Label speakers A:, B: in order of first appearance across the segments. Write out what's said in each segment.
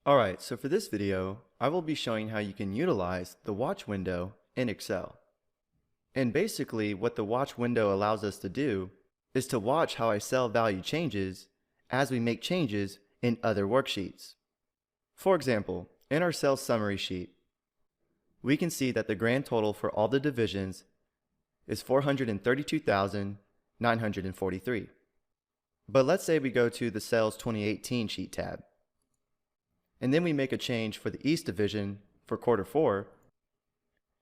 A: Alright, so for this video, I will be showing how you can utilize the watch window in Excel. And basically what the watch window allows us to do is to watch how a cell value changes as we make changes in other worksheets. For example, in our sales summary sheet, we can see that the grand total for all the divisions is 432,943. But let's say we go to the Sales 2018 sheet tab, and then we make a change for the East Division for quarter 4,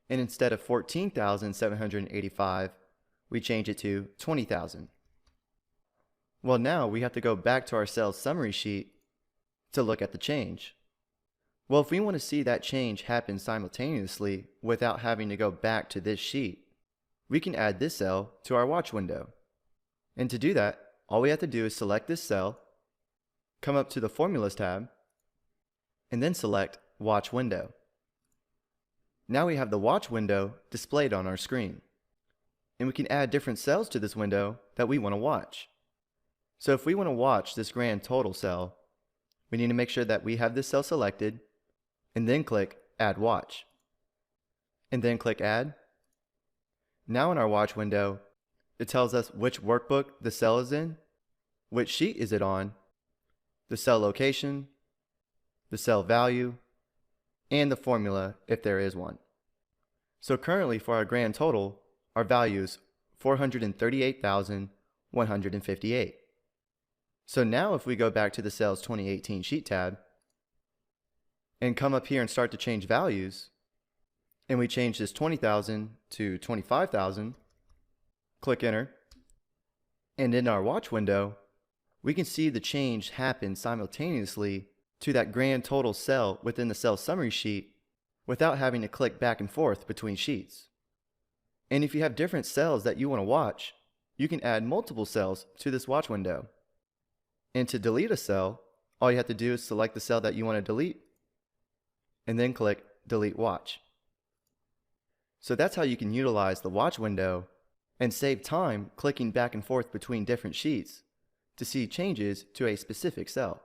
A: and instead of 14,785, we change it to 20,000. Well, now we have to go back to our sales summary sheet to look at the change. Well, if we want to see that change happen simultaneously without having to go back to this sheet, we can add this cell to our watch window. And to do that, all we have to do is select this cell, come up to the Formulas tab, and then select Watch Window. Now we have the watch window displayed on our screen. And we can add different cells to this window that we want to watch. So if we want to watch this grand total cell, we need to make sure that we have this cell selected, and then click Add Watch. And then click Add. Now in our watch window, it tells us which workbook the cell is in, which sheet is it on, the cell location, the cell value, and the formula if there is one. So currently for our grand total, our value is 438,158. So now if we go back to the Sales 2018 sheet tab and come up here and start to change values, and we change this 20,000 to 25,000, click Enter, and in our watch window, we can see the change happen simultaneously to that grand total cell within the cell summary sheet without having to click back and forth between sheets. And if you have different cells that you want to watch, you can add multiple cells to this watch window. And to delete a cell, all you have to do is select the cell that you want to delete, and then click Delete Watch. So that's how you can utilize the watch window and save time clicking back and forth between different sheets to see changes to a specific cell.